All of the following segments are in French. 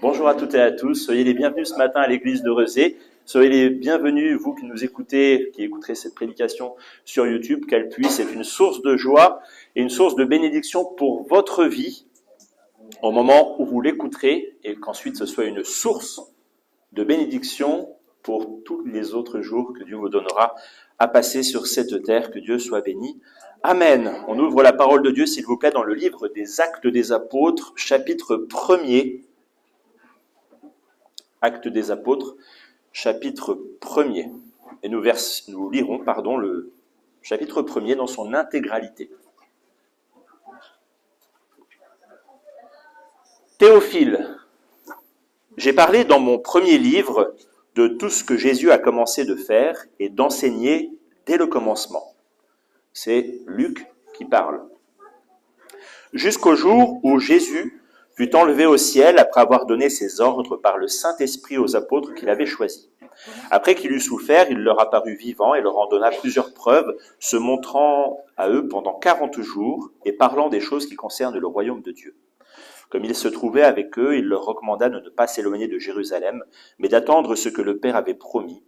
Bonjour à toutes et à tous, soyez les bienvenus ce matin à l'église de Rezé. Soyez les bienvenus, vous qui nous écoutez, qui écouterez cette prédication sur YouTube, qu'elle puisse être une source de joie et une source de bénédiction pour votre vie au moment où vous l'écouterez et qu'ensuite ce soit une source de bénédiction pour tous les autres jours que Dieu vous donnera à passer sur cette terre. Que Dieu soit béni. Amen. On ouvre la parole de Dieu, s'il vous plaît, dans le livre des Actes des Apôtres, chapitre 1er. Actes des Apôtres, chapitre 1er. Et nous lirons le chapitre 1er dans son intégralité. Théophile, j'ai parlé dans mon premier livre de tout ce que Jésus a commencé de faire et d'enseigner dès le commencement. C'est Luc qui parle. Jusqu'au jour où Jésus fut enlevé au ciel après avoir donné ses ordres par le Saint-Esprit aux apôtres qu'il avait choisis. Après qu'il eut souffert, il leur apparut vivant et leur en donna plusieurs preuves, se montrant à eux pendant 40 jours et parlant des choses qui concernent le royaume de Dieu. Comme il se trouvait avec eux, il leur recommanda de ne pas s'éloigner de Jérusalem, mais d'attendre ce que le Père avait promis.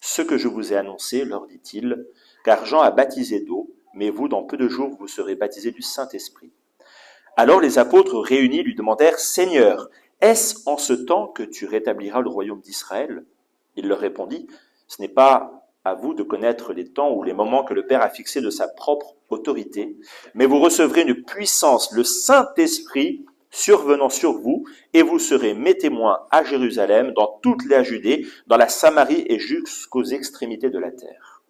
Ce que je vous ai annoncé, leur dit-il, car Jean a baptisé d'eau, mais vous, dans peu de jours, vous serez baptisés du Saint-Esprit. Alors les apôtres réunis lui demandèrent « Seigneur, est-ce en ce temps que tu rétabliras le royaume d'Israël ?» Il leur répondit « Ce n'est pas à vous de connaître les temps ou les moments que le Père a fixés de sa propre autorité, mais vous recevrez une puissance, le Saint-Esprit, survenant sur vous, et vous serez mes témoins à Jérusalem, dans toute la Judée, dans la Samarie et jusqu'aux extrémités de la terre. »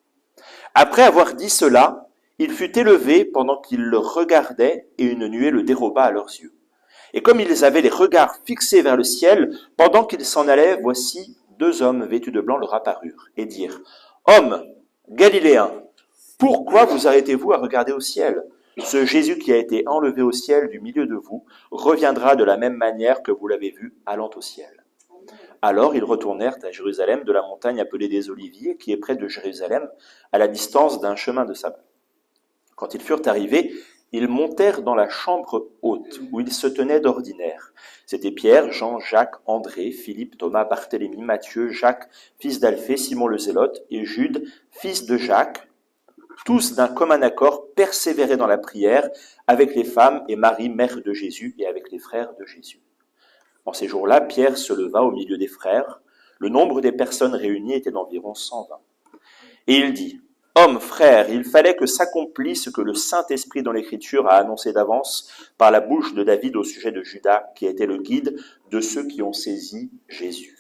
Après avoir dit cela, il fut élevé pendant qu'ils le regardaient, et une nuée le déroba à leurs yeux. Et comme ils avaient les regards fixés vers le ciel, pendant qu'ils s'en allaient, voici 2 hommes vêtus de blanc leur apparurent, et dirent « Hommes, Galiléens, pourquoi vous arrêtez-vous à regarder au ciel ? Ce Jésus qui a été enlevé au ciel du milieu de vous reviendra de la même manière que vous l'avez vu allant au ciel. » Alors ils retournèrent à Jérusalem de la montagne appelée des Oliviers, qui est près de Jérusalem, à la distance d'un chemin de sabbat. Quand ils furent arrivés, ils montèrent dans la chambre haute, où ils se tenaient d'ordinaire. C'étaient Pierre, Jean, Jacques, André, Philippe, Thomas, Barthélemy, Matthieu, Jacques, fils d'Alphée, Simon le Zélote, et Jude, fils de Jacques. Tous d'un commun accord persévéraient dans la prière, avec les femmes et Marie, mère de Jésus, et avec les frères de Jésus. En ces jours-là, Pierre se leva au milieu des frères. Le nombre des personnes réunies était d'environ 120. Et il dit « Hommes, frères, il fallait que s'accomplisse ce que le Saint-Esprit dans l'Écriture a annoncé d'avance par la bouche de David au sujet de Judas, qui était le guide de ceux qui ont saisi Jésus.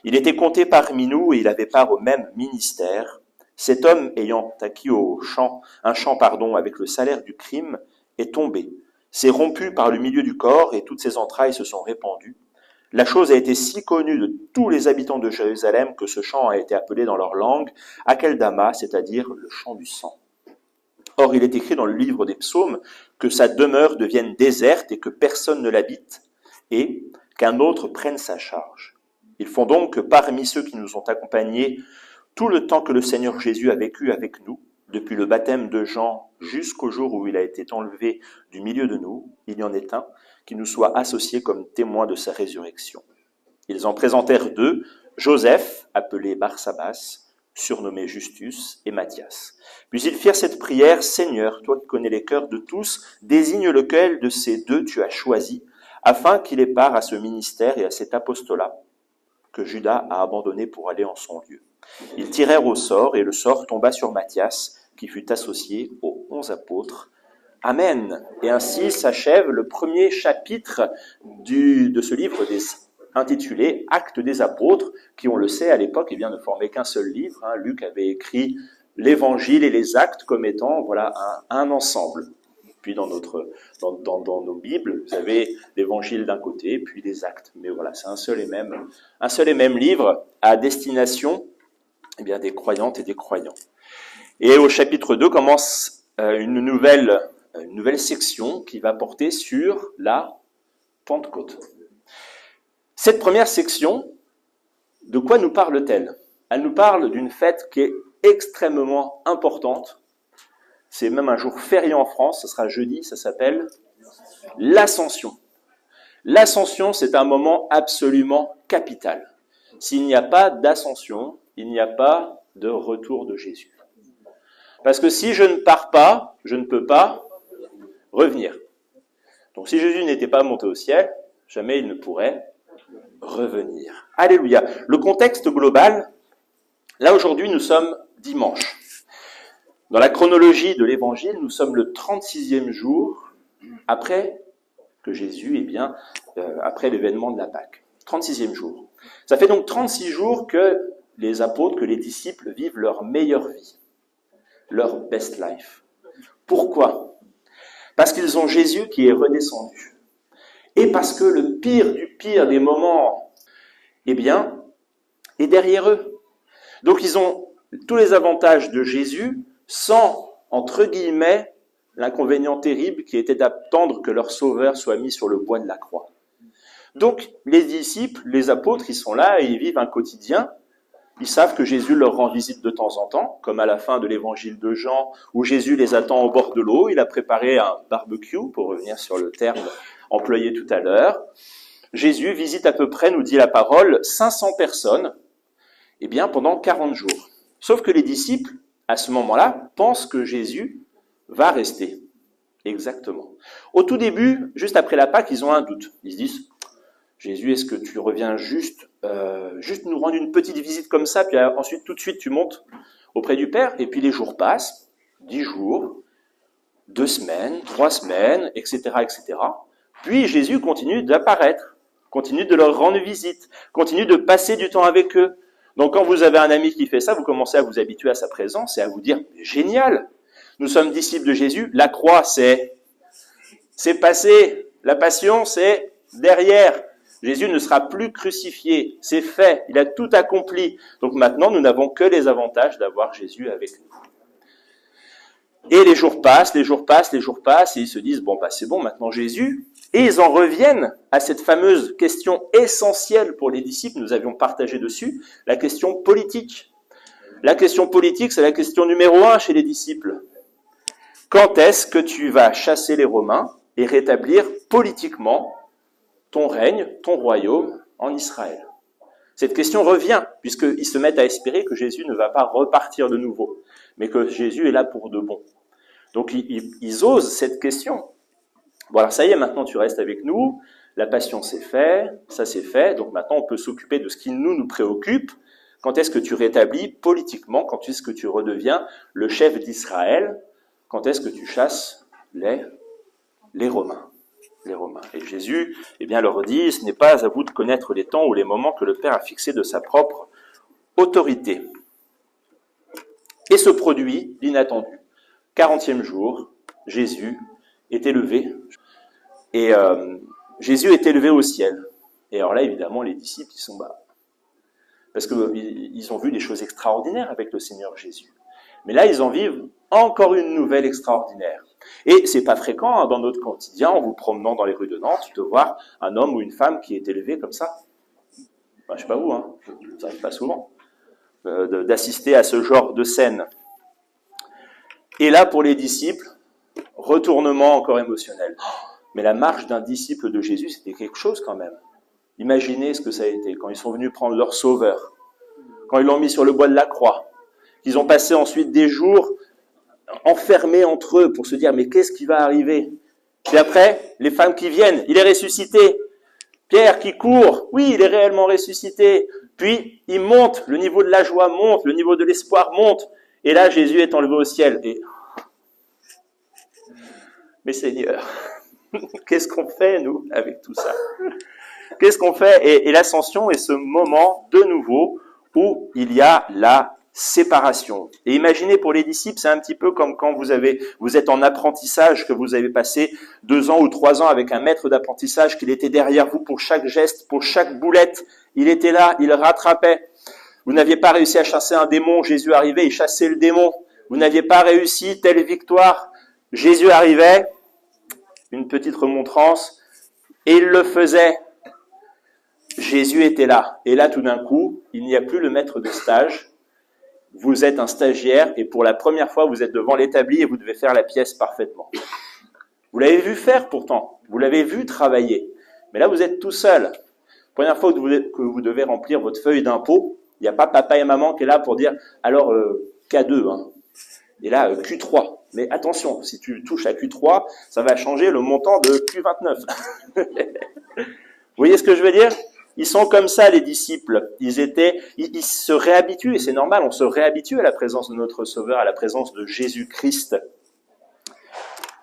Il était compté parmi nous et il avait part au même ministère. Cet homme, ayant acquis un champ avec le salaire du crime, est tombé, s'est rompu par le milieu du corps et toutes ses entrailles se sont répandues. La chose a été si connue de tous les habitants de Jérusalem que ce chant a été appelé dans leur langue Akeldama, c'est-à-dire le chant du sang. Or, il est écrit dans le livre des psaumes que sa demeure devienne déserte et que personne ne l'habite et qu'un autre prenne sa charge. Ils font donc que parmi ceux qui nous ont accompagnés tout le temps que le Seigneur Jésus a vécu avec nous, depuis le baptême de Jean jusqu'au jour où il a été enlevé du milieu de nous, il y en est un qui nous soit associé comme témoin de sa résurrection. Ils en présentèrent 2, Joseph, appelé Barsabas, surnommé Justus, et Matthias. Puis ils firent cette prière, « Seigneur, toi qui connais les cœurs de tous, désigne lequel de ces 2 tu as choisi, afin qu'il ait part à ce ministère et à cet apostolat que Judas a abandonné pour aller en son lieu. » Ils tirèrent au sort, et le sort tomba sur Matthias, qui fut associé aux 11 apôtres. Amen. Et ainsi s'achève le premier chapitre de ce livre intitulé « Actes des apôtres », qui, on le sait, à l'époque, ne formait qu'un seul livre. Luc avait écrit l'Évangile et les Actes comme étant un ensemble. Puis dans nos Bibles, vous avez l'Évangile d'un côté, puis les Actes. Mais voilà, c'est un seul et même livre à destination des croyantes et des croyants. Et au chapitre 2 commence une nouvelle section qui va porter sur la Pentecôte. Cette première section, de quoi nous parle-t-elle ? Elle nous parle d'une fête qui est extrêmement importante. C'est même un jour férié en France, ce sera jeudi, ça s'appelle l'Ascension. L'ascension, c'est un moment absolument capital. S'il n'y a pas d'ascension, il n'y a pas de retour de Jésus. Parce que si je ne pars pas, je ne peux pas revenir. Donc si Jésus n'était pas monté au ciel, jamais il ne pourrait revenir. Alléluia. Le contexte global, là aujourd'hui nous sommes dimanche. Dans la chronologie de l'évangile, nous sommes le 36e jour après que Jésus, après l'événement de la Pâque. 36e jour. Ça fait donc 36 jours que les apôtres, que les disciples vivent leur meilleure vie, leur best life. Pourquoi ? Parce qu'ils ont Jésus qui est redescendu. Et parce que le pire du pire des moments, est derrière eux. Donc ils ont tous les avantages de Jésus sans, entre guillemets, l'inconvénient terrible qui était d'attendre que leur sauveur soit mis sur le bois de la croix. Donc les disciples, les apôtres, ils sont là et ils vivent un quotidien. Ils savent que Jésus leur rend visite de temps en temps, comme à la fin de l'évangile de Jean, où Jésus les attend au bord de l'eau. Il a préparé un barbecue, pour revenir sur le terme employé tout à l'heure. Jésus visite à peu près, nous dit la parole, 500 personnes, pendant 40 jours. Sauf que les disciples, à ce moment-là, pensent que Jésus va rester. Exactement. Au tout début, juste après la Pâque, ils ont un doute. Ils se disent, Jésus, est-ce que tu reviens juste nous rendre une petite visite comme ça, puis ensuite, tout de suite, tu montes auprès du Père, et puis les jours passent, 10 jours, 2 semaines, 3 semaines, etc., etc. Puis Jésus continue d'apparaître, continue de leur rendre visite, continue de passer du temps avec eux. Donc quand vous avez un ami qui fait ça, vous commencez à vous habituer à sa présence et à vous dire, génial, nous sommes disciples de Jésus, la croix c'est passé, la passion c'est derrière. Jésus ne sera plus crucifié, c'est fait, il a tout accompli. Donc maintenant, nous n'avons que les avantages d'avoir Jésus avec nous. Et les jours passent, et ils se disent, c'est bon, maintenant Jésus. Et ils en reviennent à cette fameuse question essentielle pour les disciples, nous avions partagé dessus, la question politique. La question politique, c'est la question numéro 1 chez les disciples. Quand est-ce que tu vas chasser les Romains et rétablir politiquement ton règne, ton royaume en Israël? Cette question revient, puisqu'ils se mettent à espérer que Jésus ne va pas repartir de nouveau, mais que Jésus est là pour de bon. Donc ils osent cette question. Bon, alors ça y est, maintenant tu restes avec nous, la passion c'est fait, ça c'est fait, donc maintenant on peut s'occuper de ce qui nous préoccupe. Quand est-ce que tu rétablis politiquement, quand est-ce que tu redeviens le chef d'Israël, quand est-ce que tu chasses les Romains? Les Romains. Et Jésus, leur dit, ce n'est pas à vous de connaître les temps ou les moments que le Père a fixés de sa propre autorité. Et se produit l'inattendu. 40e jour, Jésus est élevé. Et Jésus est élevé au ciel. Et alors là, évidemment, les disciples, ils sont bas. Parce qu'ils ont vu des choses extraordinaires avec le Seigneur Jésus. Mais là, ils en vivent encore une nouvelle extraordinaire. Et c'est pas fréquent dans notre quotidien, en vous promenant dans les rues de Nantes, de voir un homme ou une femme qui est élevé comme ça. Je sais pas vous, ça arrive pas souvent, d'assister à ce genre de scène. Et là, pour les disciples, retournement encore émotionnel. Mais la marche d'un disciple de Jésus, c'était quelque chose quand même. Imaginez ce que ça a été quand ils sont venus prendre leur sauveur, quand ils l'ont mis sur le bois de la croix, qu'ils ont passé ensuite des jours enfermés entre eux pour se dire, mais qu'est-ce qui va arriver? Puis après, les femmes qui viennent, il est ressuscité. Pierre qui court, oui, il est réellement ressuscité. Puis, il monte, le niveau de la joie monte, le niveau de l'espoir monte. Et là, Jésus est enlevé au ciel. Et... Mais Seigneur, qu'est-ce qu'on fait, nous, avec tout ça? Qu'est-ce qu'on fait? Et l'ascension est ce moment, de nouveau, où il y a la séparation. Et imaginez pour les disciples, c'est un petit peu comme quand vous êtes en apprentissage, que vous avez passé 2 ans ou 3 ans avec un maître d'apprentissage, qu'il était derrière vous pour chaque geste, pour chaque boulette. Il était là, il rattrapait. Vous n'aviez pas réussi à chasser un démon, Jésus arrivait, il chassait le démon. Vous n'aviez pas réussi telle victoire, Jésus arrivait, une petite remontrance, et il le faisait. Jésus était là. Et là, tout d'un coup, il n'y a plus le maître de stage. Vous êtes un stagiaire et pour la première fois, vous êtes devant l'établi et vous devez faire la pièce parfaitement. Vous l'avez vu faire pourtant, vous l'avez vu travailler. Mais là, vous êtes tout seul. Première fois que vous devez remplir votre feuille d'impôt, il n'y a pas papa et maman qui est là pour dire « alors K2 hein. ». Et là, Q3. Mais attention, si tu touches à Q3, ça va changer le montant de Q29. Vous voyez ce que je veux dire? Ils sont comme ça, les disciples. Ils se réhabituent, et c'est normal, on se réhabitue à la présence de notre Sauveur, à la présence de Jésus-Christ.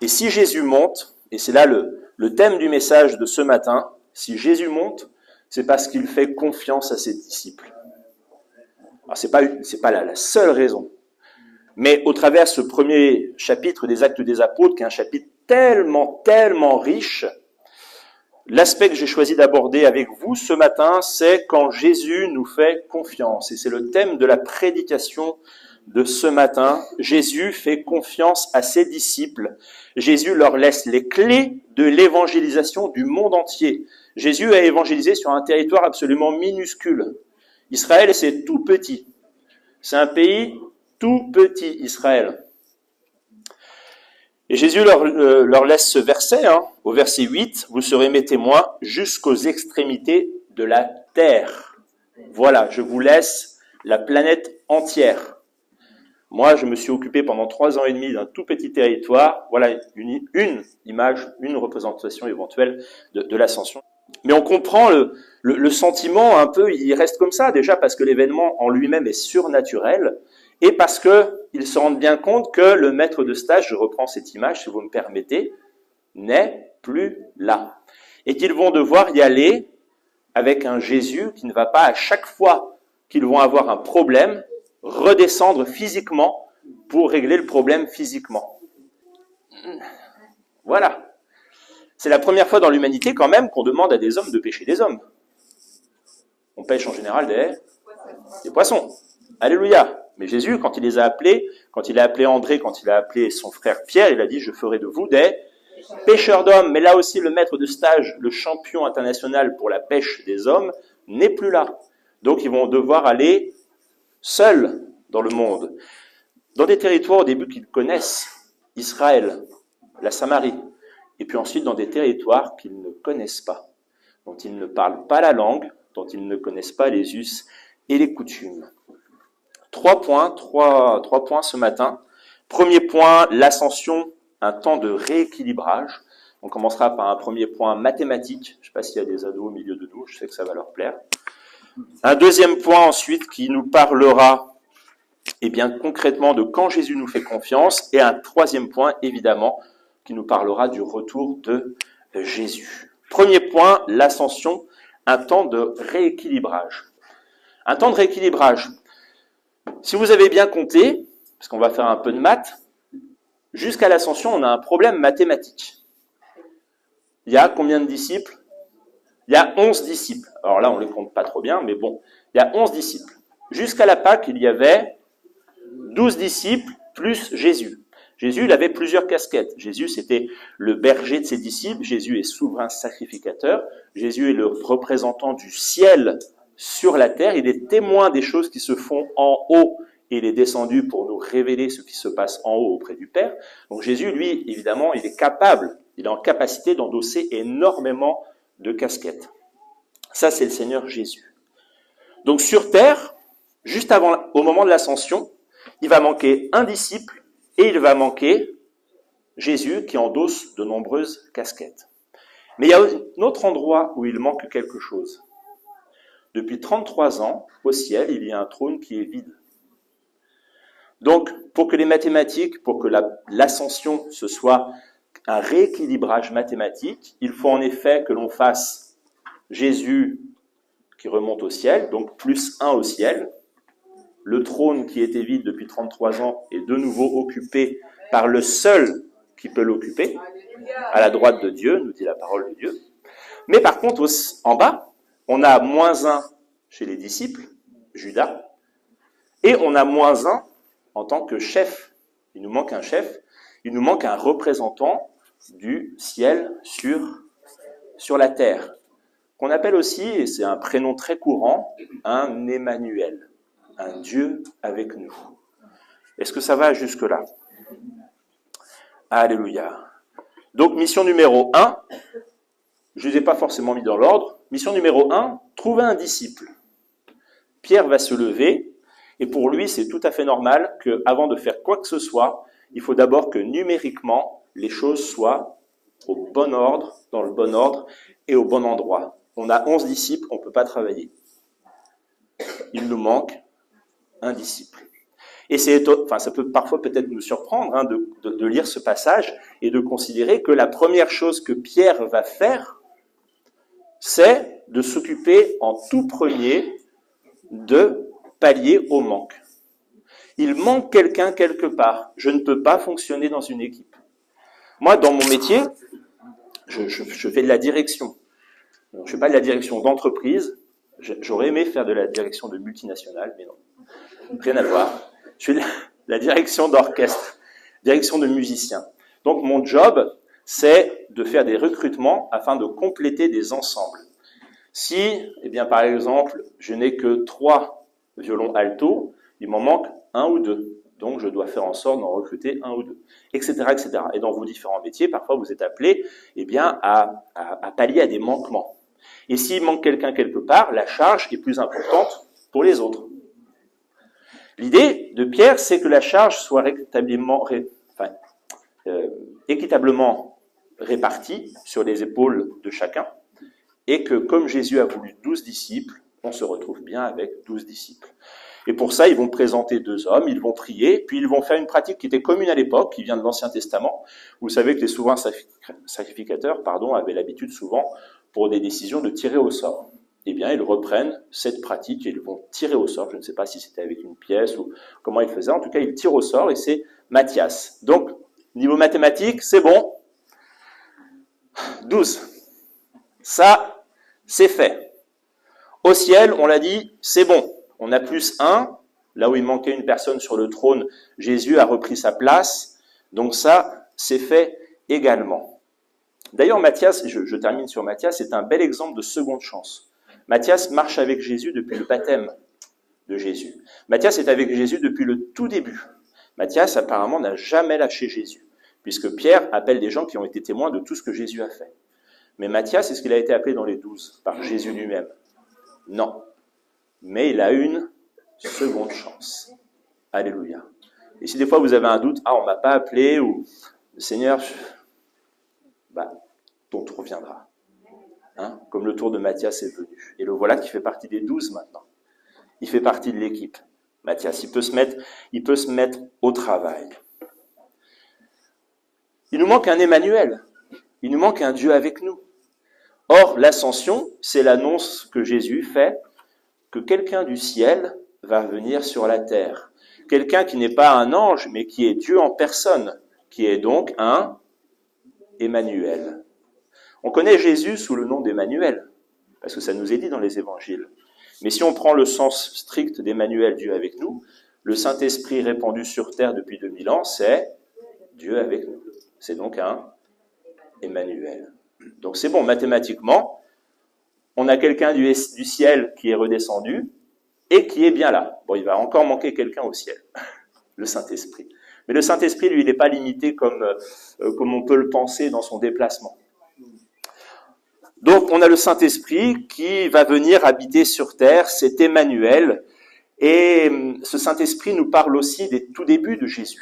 Et si Jésus monte, et c'est là le thème du message de ce matin, si Jésus monte, c'est parce qu'il fait confiance à ses disciples. Alors, c'est pas la seule raison. Mais au travers de ce premier chapitre des Actes des Apôtres, qui est un chapitre tellement, tellement riche, l'aspect que j'ai choisi d'aborder avec vous ce matin, c'est quand Jésus nous fait confiance. Et c'est le thème de la prédication de ce matin. Jésus fait confiance à ses disciples. Jésus leur laisse les clés de l'évangélisation du monde entier. Jésus a évangélisé sur un territoire absolument minuscule. Israël, c'est tout petit. C'est un pays tout petit, Israël. Et Jésus leur laisse ce verset, au verset 8, « Vous serez mes témoins jusqu'aux extrémités de la terre. » Voilà, je vous laisse la planète entière. Moi, je me suis occupé pendant 3 ans et demi d'un tout petit territoire. Voilà une image, une représentation éventuelle de l'ascension. Mais on comprend le sentiment un peu, il reste comme ça, déjà parce que l'événement en lui-même est surnaturel, et parce qu'ils se rendent bien compte que le maître de stage, je reprends cette image si vous me permettez, n'est plus là. Et qu'ils vont devoir y aller avec un Jésus qui ne va pas à chaque fois qu'ils vont avoir un problème, redescendre physiquement pour régler le problème physiquement. Voilà. C'est la première fois dans l'humanité quand même qu'on demande à des hommes de pêcher des hommes. On pêche en général des poissons. Alléluia. Mais Jésus, quand il les a appelés, quand il a appelé André, quand il a appelé son frère Pierre, il a dit « Je ferai de vous des pêcheurs d'hommes ». Mais là aussi, le maître de stage, le champion international pour la pêche des hommes, n'est plus là. Donc, ils vont devoir aller seuls dans le monde, dans des territoires au début qu'ils connaissent, Israël, la Samarie, et puis ensuite dans des territoires qu'ils ne connaissent pas, dont ils ne parlent pas la langue, dont ils ne connaissent pas les us et les coutumes. 3 points ce matin. Premier point, l'ascension, un temps de rééquilibrage. On commencera par un premier point mathématique. Je ne sais pas s'il y a des ados au milieu de nous, je sais que ça va leur plaire. Un deuxième point ensuite qui nous parlera concrètement de quand Jésus nous fait confiance. Et un troisième point, évidemment, qui nous parlera du retour de Jésus. Premier point, l'ascension, un temps de rééquilibrage. Un temps de rééquilibrage. Si vous avez bien compté, parce qu'on va faire un peu de maths, jusqu'à l'ascension, on a un problème mathématique. Il y a combien de disciples? Il y a 11 disciples. Alors là, on ne les compte pas trop bien, mais bon, il y a 11 disciples. Jusqu'à la Pâque, il y avait 12 disciples plus Jésus. Jésus, il avait plusieurs casquettes. Jésus, c'était le berger de ses disciples. Jésus est souverain sacrificateur. Jésus est le représentant du ciel sur la terre. Il est témoin des choses qui se font en haut et il est descendu pour nous révéler ce qui se passe en haut auprès du Père. Donc Jésus, lui, évidemment, il est capable, il est en capacité d'endosser énormément de casquettes. Ça, c'est le Seigneur Jésus. Donc sur terre, juste au moment de l'ascension, il va manquer un disciple et il va manquer Jésus qui endosse de nombreuses casquettes. Mais il y a un autre endroit où il manque quelque chose. Depuis 33 ans, au ciel, il y a un trône qui est vide. Donc, pour que les mathématiques, pour que l'ascension, ce soit un rééquilibrage mathématique, il faut en effet que l'on fasse Jésus qui remonte au ciel, donc plus 1 au ciel. Le trône qui était vide depuis 33 ans est de nouveau occupé par le seul qui peut l'occuper, à la droite de Dieu, nous dit la parole de Dieu. Mais par contre, en bas, on a -1 chez les disciples, Judas, et on a -1 en tant que chef. Il nous manque un chef, il nous manque un représentant du ciel sur la terre, qu'on appelle aussi, et c'est un prénom très courant, un Emmanuel, un Dieu avec nous. Est-ce que ça va jusque-là? Alléluia. Donc, mission numéro 1, je ne les ai pas forcément mis dans l'ordre. Mission numéro 1, trouver un disciple. Pierre va se lever, et pour lui, c'est tout à fait normal qu'avant de faire quoi que ce soit, il faut d'abord que numériquement, les choses soient au bon ordre, dans le bon ordre et au bon endroit. On a 11 disciples, on ne peut pas travailler. Il nous manque un disciple. Et ça peut parfois peut-être nous surprendre de lire ce passage et de considérer que la première chose que Pierre va faire, c'est de s'occuper en tout premier de pallier au manque. Il manque quelqu'un quelque part. Je ne peux pas fonctionner dans une équipe. Moi, dans mon métier, je fais de la direction. Je ne fais pas de la direction d'entreprise. J'aurais aimé faire de la direction de multinationale, mais non. Rien à voir. Je fais de la direction d'orchestre, direction de musiciens. Donc, mon job, c'est de faire des recrutements afin de compléter des ensembles. Si, par exemple, je n'ai que 3 violons alto, il m'en manque 1 ou 2. Donc, je dois faire en sorte d'en recruter 1 ou 2, etc., etc. Et dans vos différents métiers, parfois, vous êtes appelés, à pallier à des manquements. Et s'il manque quelqu'un quelque part, la charge est plus importante pour les autres. L'idée de Pierre, c'est que la charge soit équitablement répartie sur les épaules de chacun, et que comme Jésus a voulu 12 disciples, on se retrouve bien avec 12 disciples. Et pour ça, ils vont présenter 2 hommes, ils vont prier, puis ils vont faire une pratique qui était commune à l'époque, qui vient de l'Ancien Testament. Vous savez que les souverains sacrificateurs avaient l'habitude souvent, pour des décisions, de tirer au sort. Ils reprennent cette pratique et ils vont tirer au sort. Je ne sais pas si c'était avec une pièce ou comment ils faisaient. En tout cas, ils tirent au sort et c'est Matthias. Donc, niveau mathématique, c'est bon. 12. Ça, c'est fait. Au ciel, on l'a dit, c'est bon. On a plus 1. Là où il manquait une personne sur le trône, Jésus a repris sa place. Donc ça, c'est fait également. D'ailleurs, Matthias, je termine sur Matthias, c'est un bel exemple de seconde chance. Matthias marche avec Jésus depuis le baptême de Jésus. Matthias est avec Jésus depuis le tout début. Matthias, apparemment, n'a jamais lâché Jésus, puisque Pierre appelle des gens qui ont été témoins de tout ce que Jésus a fait. Mais Matthias, est-ce qu'il a été appelé dans les 12 par Jésus lui-même? Non. Mais il a une seconde chance. Alléluia. Et si des fois vous avez un doute, on ne m'a pas appelé, ou le Seigneur, ton tour viendra. Comme le tour de Matthias est venu. Et le voilà qui fait partie des 12 maintenant. Il fait partie de l'équipe. Matthias, il peut se mettre au travail. Il nous manque un Emmanuel. Il nous manque un Dieu avec nous. Or, l'ascension, c'est l'annonce que Jésus fait que quelqu'un du ciel va venir sur la terre. Quelqu'un qui n'est pas un ange, mais qui est Dieu en personne, qui est donc un Emmanuel. On connaît Jésus sous le nom d'Emmanuel, parce que ça nous est dit dans les évangiles. Mais si on prend le sens strict d'Emmanuel, Dieu avec nous, le Saint-Esprit répandu sur terre depuis 2000 ans, c'est Dieu avec nous. C'est donc un Emmanuel. Donc c'est bon, mathématiquement, on a quelqu'un du ciel qui est redescendu et qui est bien là. Bon, il va encore manquer quelqu'un au ciel, le Saint-Esprit. Mais le Saint-Esprit, lui, il n'est pas limité comme on peut le penser dans son déplacement. Donc, on a le Saint-Esprit qui va venir habiter sur terre, c'est Emmanuel. Et ce Saint-Esprit nous parle aussi des tout débuts de Jésus.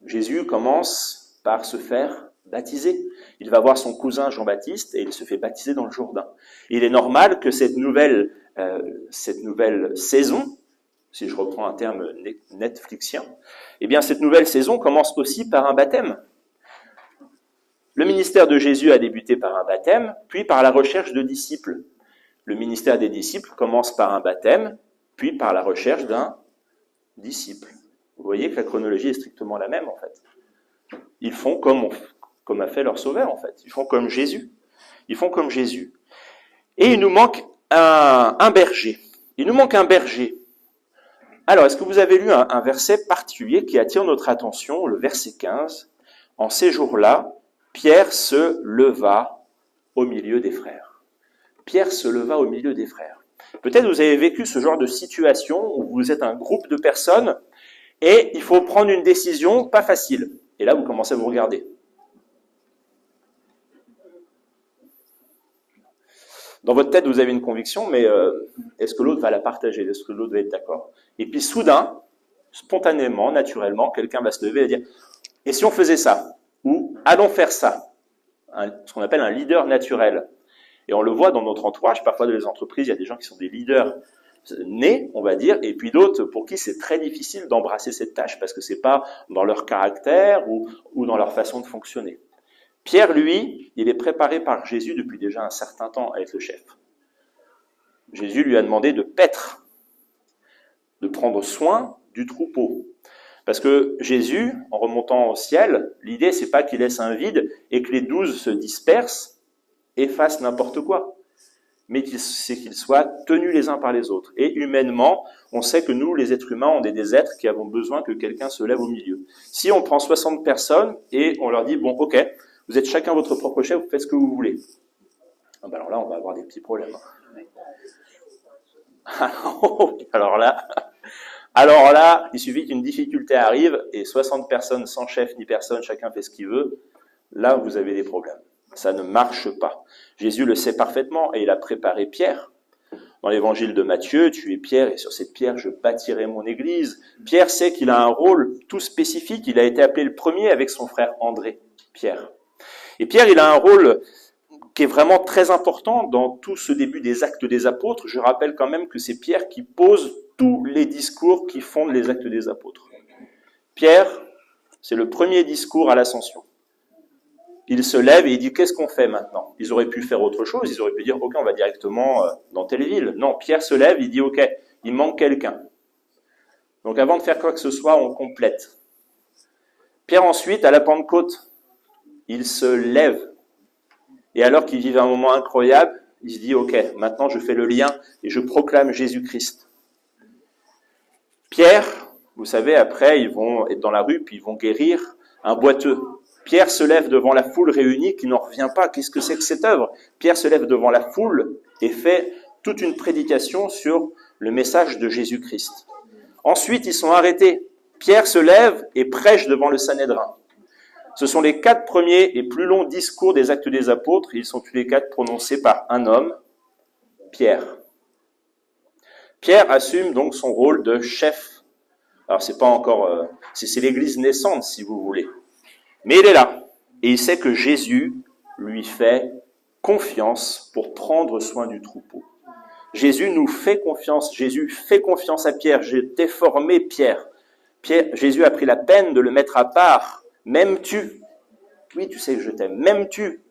Jésus commence par se faire baptiser. Il va voir son cousin Jean-Baptiste et il se fait baptiser dans le Jourdain. Et il est normal que cette nouvelle saison, si je reprends un terme netflixien, cette nouvelle saison commence aussi par un baptême. Le ministère de Jésus a débuté par un baptême, puis par la recherche de disciples. Le ministère des disciples commence par un baptême, puis par la recherche d'un disciple. Vous voyez que la chronologie est strictement la même, en fait. Ils font comme a fait leur Sauveur, en fait. Ils font comme Jésus. Ils font comme Jésus. Et il nous manque un berger. Il nous manque un berger. Alors, est-ce que vous avez lu un verset particulier qui attire notre attention, le verset 15 ? En ces jours-là, Pierre se leva au milieu des frères. Pierre se leva au milieu des frères. Peut-être vous avez vécu ce genre de situation où vous êtes un groupe de personnes et il faut prendre une décision pas facile. Et là, vous commencez à vous regarder. Dans votre tête, vous avez une conviction, mais est-ce que l'autre va la partager? Est-ce que l'autre va être d'accord? Et puis soudain, spontanément, naturellement, quelqu'un va se lever et dire « Et si on faisait ça ?» ou « Allons faire ça ?» Ce qu'on appelle un leader naturel. Et on le voit dans notre entourage, parfois dans les entreprises, il y a des gens qui sont des leaders nés, on va dire, et puis d'autres pour qui c'est très difficile d'embrasser cette tâche parce que c'est pas dans leur caractère ou dans leur façon de fonctionner. Pierre, lui, il est préparé par Jésus depuis déjà un certain temps à être le chef. Jésus lui a demandé de paître, de prendre soin du troupeau. Parce que Jésus, en remontant au ciel, l'idée c'est pas qu'il laisse un vide et que les 12 se dispersent et fassent n'importe quoi, mais c'est qu'ils soient tenus les uns par les autres. Et humainement, on sait que nous, les êtres humains, on est des êtres qui avons besoin que quelqu'un se lève au milieu. Si on prend 60 personnes et on leur dit, bon, ok, vous êtes chacun votre propre chef, vous faites ce que vous voulez. Alors là, on va avoir des petits problèmes. Alors là, il suffit qu'une difficulté arrive et 60 personnes sans chef ni personne, chacun fait ce qu'il veut. Là, vous avez des problèmes. Ça ne marche pas. Jésus le sait parfaitement et il a préparé Pierre. Dans l'évangile de Matthieu, tu es Pierre et sur cette pierre je bâtirai mon église. Pierre sait qu'il a un rôle tout spécifique. Il a été appelé le premier avec son frère André, Pierre. Et Pierre, il a un rôle qui est vraiment très important dans tout ce début des actes des apôtres. Je rappelle quand même que c'est Pierre qui pose tous les discours qui fondent les actes des apôtres. Pierre, c'est le premier discours à l'ascension. Il se lève et il dit, qu'est-ce qu'on fait maintenant? Ils auraient pu faire autre chose, ils auraient pu dire, ok, on va directement dans telle ville. Non, Pierre se lève, il dit, ok, il manque quelqu'un. Donc avant de faire quoi que ce soit, on complète. Pierre ensuite, à la Pentecôte, il se lève. Et alors qu'il vit un moment incroyable, il se dit, ok, maintenant je fais le lien et je proclame Jésus-Christ. Pierre, vous savez, après, ils vont être dans la rue, puis ils vont guérir un boiteux. Pierre se lève devant la foule réunie qui n'en revient pas. Qu'est-ce que c'est que cette œuvre? Pierre se lève devant la foule et fait toute une prédication sur le message de Jésus-Christ. Ensuite, ils sont arrêtés. Pierre se lève et prêche devant le Sanhédrin. Ce sont les 4 premiers et plus longs discours des Actes des Apôtres. Ils sont tous les 4 prononcés par un homme, Pierre. Pierre assume donc son rôle de chef. Alors c'est pas encore, c'est l'église naissante si vous voulez. Mais il est là, et il sait que Jésus lui fait confiance pour prendre soin du troupeau. Jésus nous fait confiance, Jésus fait confiance à Pierre, j'ai déformé Pierre. Jésus a pris la peine de le mettre à part. M'aimes-tu? Oui, tu sais que je t'aime. M'aimes-tu?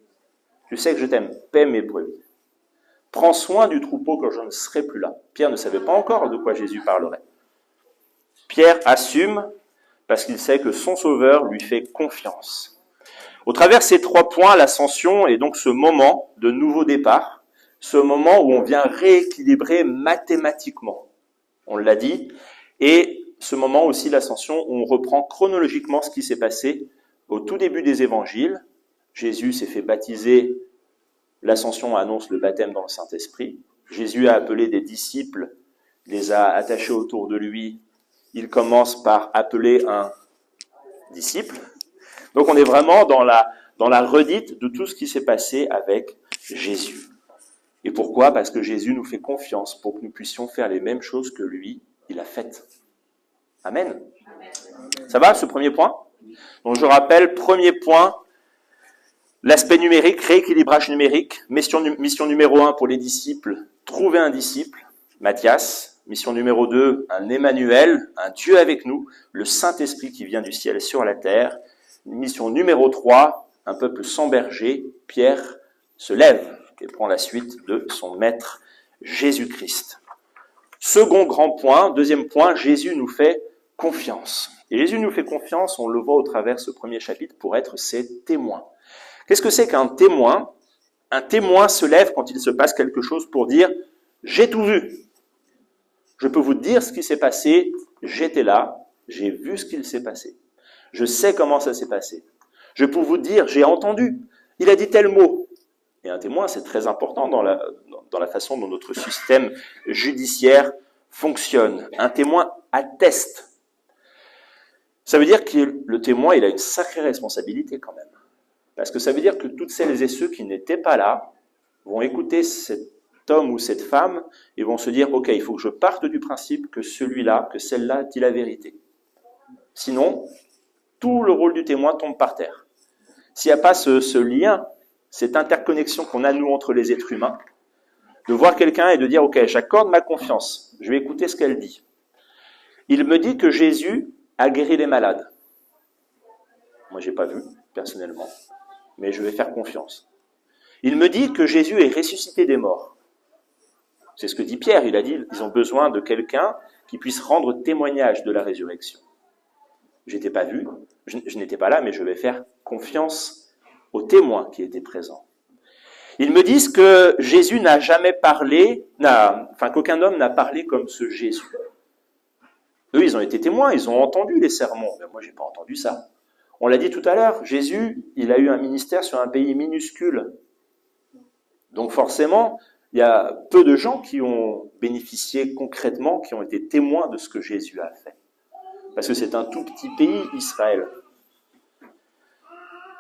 Tu sais que je t'aime. Paie mes brebis. Prends soin du troupeau quand je ne serai plus là. Pierre ne savait pas encore de quoi Jésus parlerait. Pierre assume parce qu'il sait que son Sauveur lui fait confiance. Au travers de ces 3 points, l'ascension est donc ce moment de nouveau départ, ce moment où on vient rééquilibrer mathématiquement, on l'a dit, et ce moment aussi, l'ascension, où on reprend chronologiquement ce qui s'est passé au tout début des évangiles. Jésus s'est fait baptiser, l'ascension annonce le baptême dans le Saint-Esprit. Jésus a appelé des disciples, les a attachés autour de lui. Il commence par appeler un disciple. Donc on est vraiment dans la redite de tout ce qui s'est passé avec Jésus. Et pourquoi? Parce que Jésus nous fait confiance pour que nous puissions faire les mêmes choses que lui, il a faites. Amen. Ça va, ce premier point? Donc je rappelle, premier point, l'aspect numérique, rééquilibrage numérique. Mission numéro 1 pour les disciples, trouver un disciple, Matthias. Mission numéro 2, un Emmanuel, un Dieu avec nous, le Saint-Esprit qui vient du ciel sur la terre. Mission numéro 3, un peuple sans berger, Pierre se lève et prend la suite de son maître Jésus-Christ. Second grand point, deuxième point, Jésus nous fait confiance. Et Jésus nous fait confiance, on le voit au travers de ce premier chapitre, pour être ses témoins. Qu'est-ce que c'est qu'un témoin? Un témoin se lève quand il se passe quelque chose pour dire « j'ai tout vu ». Je peux vous dire ce qui s'est passé, j'étais là, j'ai vu ce qu'il s'est passé. Je sais comment ça s'est passé. Je peux vous dire, j'ai entendu, il a dit tel mot. Et un témoin, c'est très important dans la façon dont notre système judiciaire fonctionne. Un témoin atteste. Ça veut dire que le témoin, il a une sacrée responsabilité quand même. Parce que ça veut dire que toutes celles et ceux qui n'étaient pas là vont écouter cette homme ou cette femme, ils vont se dire, ok, il faut que je parte du principe que celui-là, que celle-là dit la vérité. Sinon, tout le rôle du témoin tombe par terre. S'il n'y a pas ce lien, cette interconnexion qu'on a nous entre les êtres humains, de voir quelqu'un et de dire, ok, j'accorde ma confiance, je vais écouter ce qu'elle dit. Il me dit que Jésus a guéri les malades. Moi, je n'ai pas vu, personnellement, mais je vais faire confiance. Il me dit que Jésus est ressuscité des morts. C'est ce que dit Pierre, il a dit, ils ont besoin de quelqu'un qui puisse rendre témoignage de la résurrection. Je n'étais pas vu, je n'étais pas là, mais je vais faire confiance aux témoins qui étaient présents. Ils me disent que Jésus n'a jamais parlé, qu'aucun homme n'a parlé comme ce Jésus. Eux, ils ont été témoins, ils ont entendu les sermons, mais moi, je n'ai pas entendu ça. On l'a dit tout à l'heure, Jésus, il a eu un ministère sur un pays minuscule. Donc forcément, il y a peu de gens qui ont bénéficié concrètement, qui ont été témoins de ce que Jésus a fait. Parce que c'est un tout petit pays, Israël.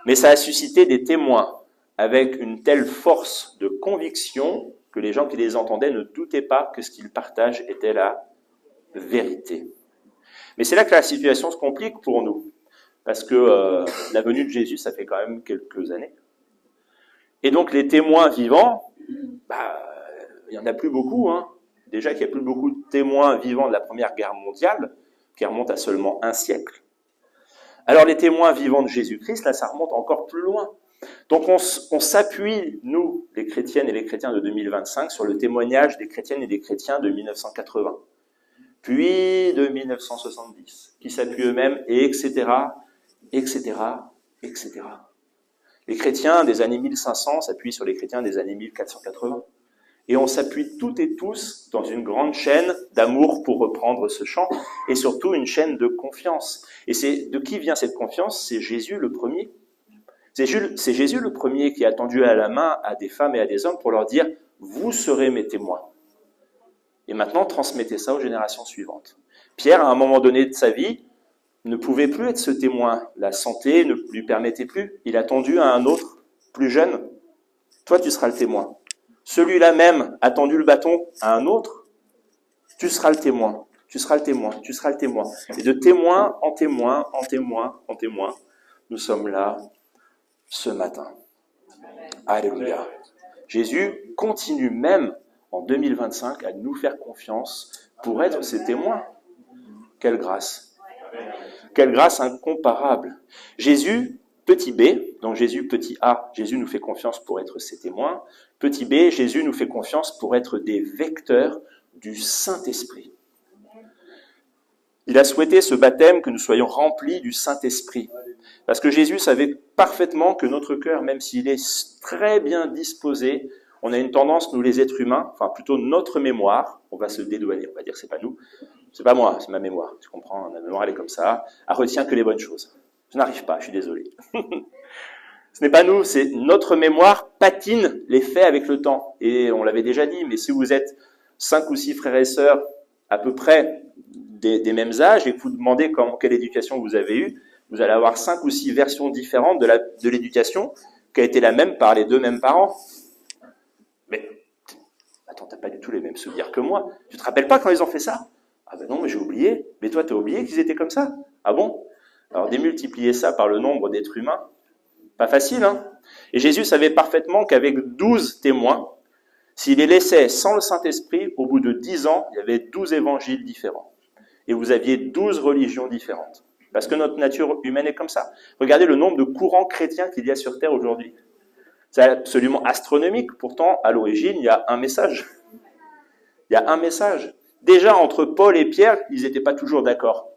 Mais ça a suscité des témoins avec une telle force de conviction que les gens qui les entendaient ne doutaient pas que ce qu'ils partagent était la vérité. Mais c'est là que la situation se complique pour nous. Parce que la venue de Jésus, ça fait quand même quelques années. Et donc les témoins vivants, il n'y en a plus beaucoup. Déjà qu'il n'y a plus beaucoup de témoins vivants de la Première Guerre mondiale, qui remonte à seulement un siècle. Alors les témoins vivants de Jésus-Christ, là, ça remonte encore plus loin. Donc on s'appuie, nous, les chrétiennes et les chrétiens de 2025, sur le témoignage des chrétiennes et des chrétiens de 1980, puis de 1970, qui s'appuient eux-mêmes, et etc., etc., etc. Les chrétiens des années 1500 s'appuient sur les chrétiens des années 1480. Et on s'appuie toutes et tous dans une grande chaîne d'amour, pour reprendre ce chant, et surtout une chaîne de confiance. Et c'est de qui vient cette confiance? C'est Jésus le premier. C'est Jésus le premier qui a tendu à la main à des femmes et à des hommes pour leur dire « Vous serez mes témoins ». Et maintenant, transmettez ça aux générations suivantes. Pierre, à un moment donné de sa vie, ne pouvait plus être ce témoin. La santé ne lui permettait plus. Il a tendu à un autre, plus jeune. « Toi, tu seras le témoin ». Celui-là même a tendu le bâton à un autre, tu seras le témoin, tu seras le témoin, tu seras le témoin. Et de témoin en témoin, en témoin, en témoin, nous sommes là ce matin. Alléluia. Jésus continue même en 2025 à nous faire confiance pour être ses témoins. Quelle grâce. Quelle grâce incomparable. Jésus, petit b, donc Jésus, petit a, Jésus nous fait confiance pour être ses témoins. Petit b, Jésus nous fait confiance pour être des vecteurs du Saint-Esprit. Il a souhaité ce baptême, que nous soyons remplis du Saint-Esprit. Parce que Jésus savait parfaitement que notre cœur, même s'il est très bien disposé, on a une tendance, nous les êtres humains, enfin plutôt notre mémoire, on va se dédouaner, on va dire c'est pas nous, c'est pas moi, c'est ma mémoire, tu comprends, ma mémoire elle est comme ça, elle retient que les bonnes choses. Je n'arrive pas, je suis désolé. Ce n'est pas nous, c'est notre mémoire patine les faits avec le temps. Et on l'avait déjà dit, mais si vous êtes 5 ou 6 frères et sœurs à peu près des mêmes âges et que vous demandez quelle éducation vous avez eue, vous allez avoir 5 ou 6 versions différentes de l'éducation qui a été la même par les deux mêmes parents. Mais attends, t'as pas du tout les mêmes souvenirs que moi. Tu te rappelles pas quand ils ont fait ça? Ah ben non, mais j'ai oublié. Mais toi, t'as oublié qu'ils étaient comme ça? Ah bon? Alors démultiplier ça par le nombre d'êtres humains, pas facile, hein? Et Jésus savait parfaitement qu'avec 12 témoins, s'il les laissait sans le Saint-Esprit, au bout de 10 ans, il y avait 12 évangiles différents. Et vous aviez 12 religions différentes. Parce que notre nature humaine est comme ça. Regardez le nombre de courants chrétiens qu'il y a sur Terre aujourd'hui. C'est absolument astronomique. Pourtant, à l'origine, il y a un message. Il y a un message. Déjà, entre Paul et Pierre, ils n'étaient pas toujours d'accord.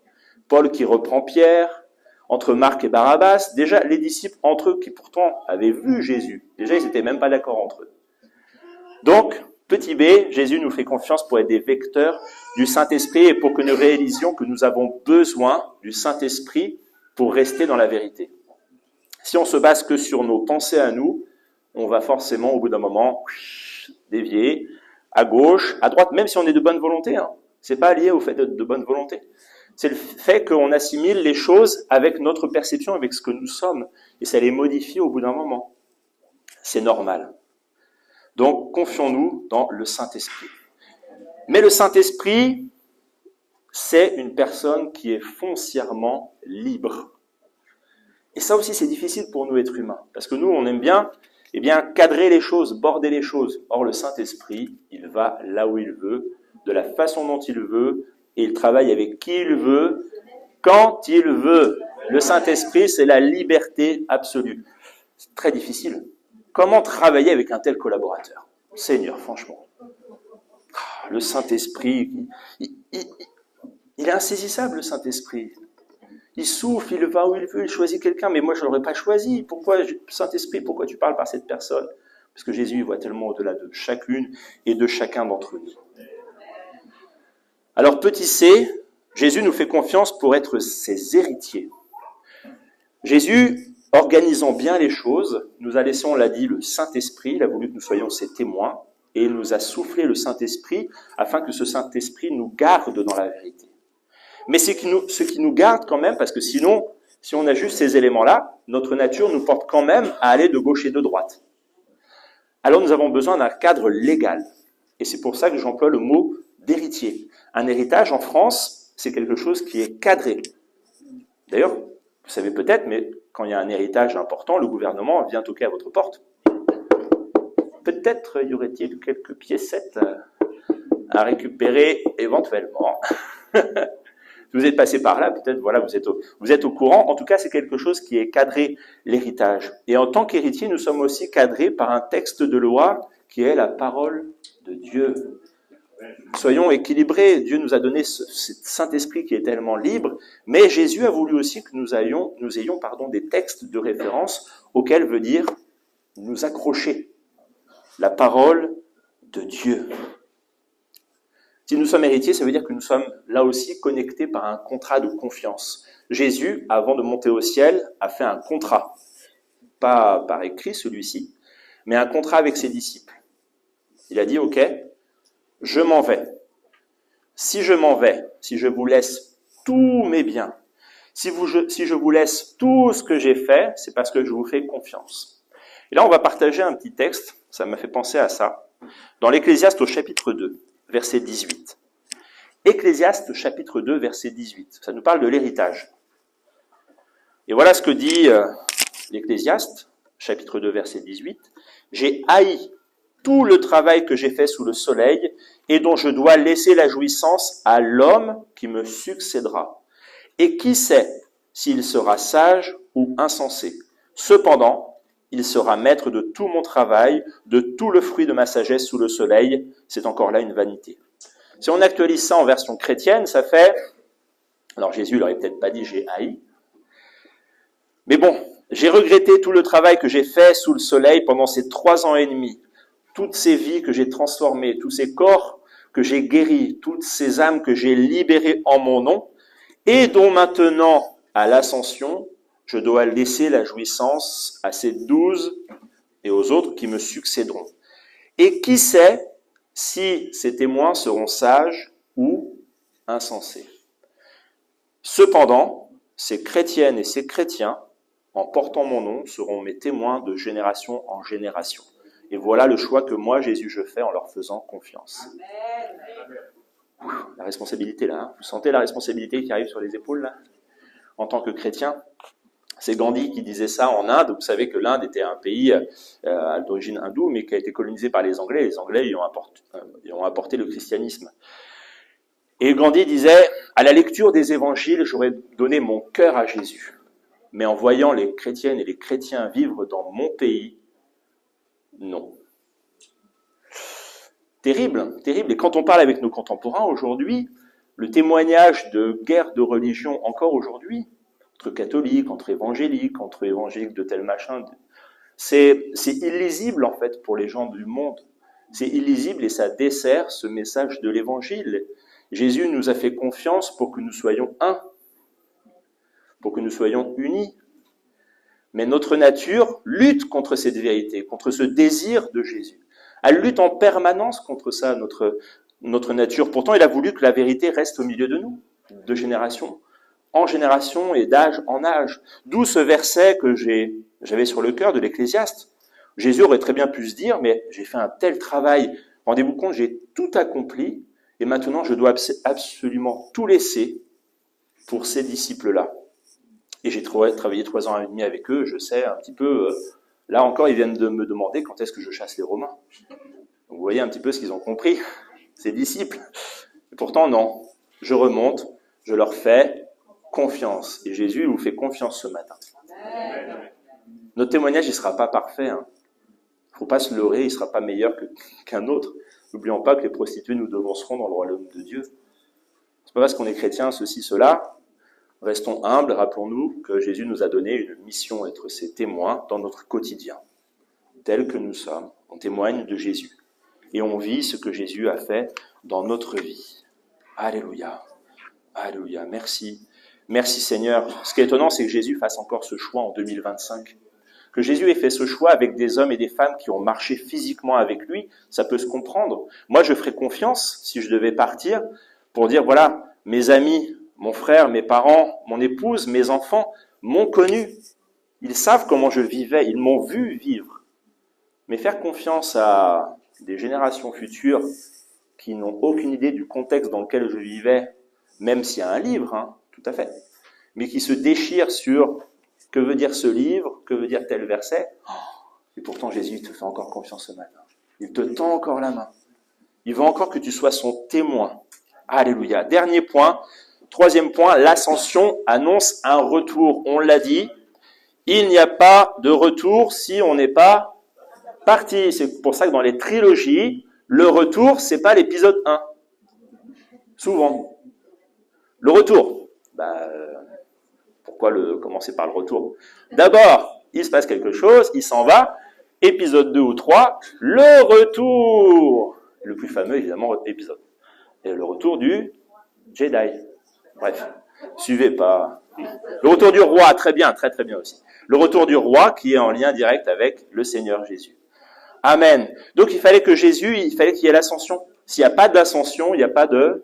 Paul qui reprend Pierre, entre Marc et Barabbas, déjà les disciples entre eux qui pourtant avaient vu Jésus, déjà ils n'étaient même pas d'accord entre eux. Donc, petit b, Jésus nous fait confiance pour être des vecteurs du Saint-Esprit et pour que nous réalisions que nous avons besoin du Saint-Esprit pour rester dans la vérité. Si on se base que sur nos pensées à nous, on va forcément au bout d'un moment dévier à gauche, à droite, même si on est de bonne volonté. C'est pas lié au fait d'être de bonne volonté. C'est le fait qu'on assimile les choses avec notre perception, avec ce que nous sommes, et ça les modifie au bout d'un moment. C'est normal. Donc, confions-nous dans le Saint-Esprit. Mais le Saint-Esprit, c'est une personne qui est foncièrement libre. Et ça aussi, c'est difficile pour nous, êtres humains. Parce que nous, on aime bien, cadrer les choses, border les choses. Or, le Saint-Esprit, il va là où il veut, de la façon dont il veut, et il travaille avec qui il veut, quand il veut. Le Saint-Esprit, c'est la liberté absolue. C'est très difficile. Comment travailler avec un tel collaborateur? Seigneur, franchement. Le Saint-Esprit, il est insaisissable, le Saint-Esprit. Il souffle, il va où il veut, il choisit quelqu'un, mais moi je ne l'aurais pas choisi. Pourquoi, Saint-Esprit, pourquoi tu parles par cette personne? Parce que Jésus voit tellement au-delà de chacune et de chacun d'entre nous. Alors, petit c, Jésus nous fait confiance pour être ses héritiers. Jésus, organisant bien les choses, nous a laissé, on l'a dit, le Saint-Esprit, il a voulu que nous soyons ses témoins, et il nous a soufflé le Saint-Esprit afin que ce Saint-Esprit nous garde dans la vérité. Mais ce qui nous garde quand même, parce que sinon, si on a juste ces éléments-là, notre nature nous porte quand même à aller de gauche et de droite. Alors nous avons besoin d'un cadre légal. Et c'est pour ça que j'emploie le mot d'héritier. Un héritage en France, c'est quelque chose qui est cadré. D'ailleurs, vous savez peut-être, mais quand il y a un héritage important, le gouvernement vient toquer à votre porte. Peut-être y aurait-il quelques piécettes à récupérer éventuellement. Si vous êtes passé par là, peut-être voilà, vous êtes au courant. En tout cas, c'est quelque chose qui est cadré, l'héritage. Et en tant qu'héritier, nous sommes aussi cadrés par un texte de loi qui est la parole de Dieu. Soyons équilibrés. Dieu nous a donné ce Saint-Esprit qui est tellement libre, mais Jésus a voulu aussi que nous ayons des textes de référence auxquels veut dire nous accrocher. La parole de Dieu. Si nous sommes héritiers, ça veut dire que nous sommes là aussi connectés par un contrat de confiance. Jésus, avant de monter au ciel, a fait un contrat. Pas par écrit celui-ci, mais un contrat avec ses disciples. Il a dit, ok, je m'en vais. Si je m'en vais, si je vous laisse tous mes biens, si je vous laisse tout ce que j'ai fait, c'est parce que je vous fais confiance. Et là, on va partager un petit texte, ça m'a fait penser à ça, dans l'Ecclésiaste au chapitre 2, verset 18. Ecclésiaste chapitre 2, verset 18. Ça nous parle de l'héritage. Et voilà ce que dit l'Ecclésiaste, chapitre 2, verset 18. « J'ai haï tout le travail que j'ai fait sous le soleil et dont je dois laisser la jouissance à l'homme qui me succédera. Et qui sait s'il sera sage ou insensé? Cependant, il sera maître de tout mon travail, de tout le fruit de ma sagesse sous le soleil. » C'est encore là une vanité. Si on actualise ça en version chrétienne, ça fait... Alors Jésus, il n'aurait peut-être pas dit « j'ai haï ». Mais bon, j'ai regretté tout le travail que j'ai fait sous le soleil pendant ces 3 ans et demi. Toutes ces vies que j'ai transformées, tous ces corps que j'ai guéris, toutes ces âmes que j'ai libérées en mon nom, et dont maintenant, à l'ascension, je dois laisser la jouissance à ces 12 et aux autres qui me succéderont. Et qui sait si ces témoins seront sages ou insensés. Cependant, ces chrétiennes et ces chrétiens, en portant mon nom, seront mes témoins de génération en génération. Et voilà le choix que moi, Jésus, je fais en leur faisant confiance. La responsabilité là, hein. Vous sentez la responsabilité qui arrive sur les épaules là? En tant que chrétien, c'est Gandhi qui disait ça en Inde. Vous savez que l'Inde était un pays d'origine hindoue, mais qui a été colonisé par les Anglais. Les Anglais y ont apporté le christianisme. Et Gandhi disait, à la lecture des évangiles, j'aurais donné mon cœur à Jésus. Mais en voyant les chrétiennes et les chrétiens vivre dans mon pays, non. Terrible, terrible. Et quand on parle avec nos contemporains aujourd'hui, le témoignage de guerre de religion encore aujourd'hui, entre catholiques, entre évangéliques de tel machin, c'est illisible en fait pour les gens du monde. C'est illisible et ça dessert ce message de l'évangile. Jésus nous a fait confiance pour que nous soyons un, pour que nous soyons unis. Mais notre nature lutte contre cette vérité, contre ce désir de Jésus. Elle lutte en permanence contre ça, notre nature. Pourtant, il a voulu que la vérité reste au milieu de nous, de génération en génération et d'âge en âge. D'où ce verset que j'avais sur le cœur de l'Ecclésiaste. Jésus aurait très bien pu se dire, mais j'ai fait un tel travail, rendez-vous compte, j'ai tout accompli, et maintenant je dois absolument tout laisser pour ces disciples-là. Et j'ai travaillé 3 ans et demi avec eux, je sais un petit peu, là encore ils viennent de me demander quand est-ce que je chasse les Romains. Donc vous voyez un petit peu ce qu'ils ont compris, ces disciples. Et pourtant non, je remonte, je leur fais confiance. Et Jésus vous fait confiance ce matin. Notre témoignage, il ne sera pas parfait. Il ne faut pas se leurrer, il ne sera pas meilleur qu'un autre. N'oublions pas que les prostituées nous devanceront dans le royaume de Dieu. C'est pas parce qu'on est chrétien, ceci, cela. Restons humbles, rappelons-nous que Jésus nous a donné une mission, être ses témoins dans notre quotidien. Tel que nous sommes, on témoigne de Jésus. Et on vit ce que Jésus a fait dans notre vie. Alléluia. Alléluia. Merci. Merci Seigneur. Ce qui est étonnant, c'est que Jésus fasse encore ce choix en 2025. Que Jésus ait fait ce choix avec des hommes et des femmes qui ont marché physiquement avec lui, ça peut se comprendre. Moi, je ferais confiance, si je devais partir, pour dire, voilà, mes amis, mon frère, mes parents, mon épouse, mes enfants m'ont connu. Ils savent comment je vivais, ils m'ont vu vivre. Mais faire confiance à des générations futures qui n'ont aucune idée du contexte dans lequel je vivais, même s'il y a un livre, tout à fait, mais qui se déchirent sur que veut dire ce livre, que veut dire tel verset. Et pourtant Jésus te fait encore confiance ce matin. Il te tend encore la main. Il veut encore que tu sois son témoin. Alléluia. Dernier point, 3e point, l'ascension annonce un retour. On l'a dit, il n'y a pas de retour si on n'est pas parti. C'est pour ça que dans les trilogies, le retour, c'est pas l'épisode 1. Souvent. Le retour. Pourquoi commencer par le retour? D'abord, il se passe quelque chose, il s'en va. Épisode 2 ou 3, le retour. Le plus fameux, évidemment, épisode. Et le retour du Jedi. Bref, suivez pas. Le retour du roi, très bien, très très bien aussi. Le retour du roi qui est en lien direct avec le Seigneur Jésus. Amen. Donc il fallait qu'il y ait l'ascension. S'il n'y a pas d'ascension, il n'y a pas de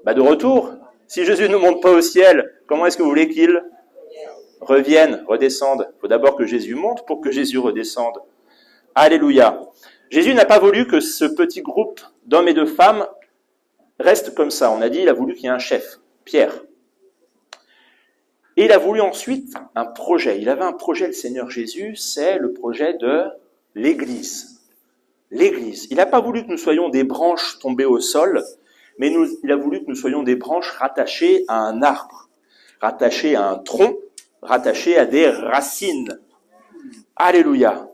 retour. Si Jésus ne monte pas au ciel, comment est-ce que vous voulez qu'il revienne, redescende? Il faut d'abord que Jésus monte pour que Jésus redescende. Alléluia. Jésus n'a pas voulu que ce petit groupe d'hommes et de femmes reste comme ça. On a dit, il a voulu qu'il y ait un chef, Pierre. Et il a voulu ensuite un projet. Il avait un projet, le Seigneur Jésus, c'est le projet de l'Église. L'Église. Il n'a pas voulu que nous soyons des branches tombées au sol, mais il a voulu que nous soyons des branches rattachées à un arbre, rattachées à un tronc, rattachées à des racines. Alléluia.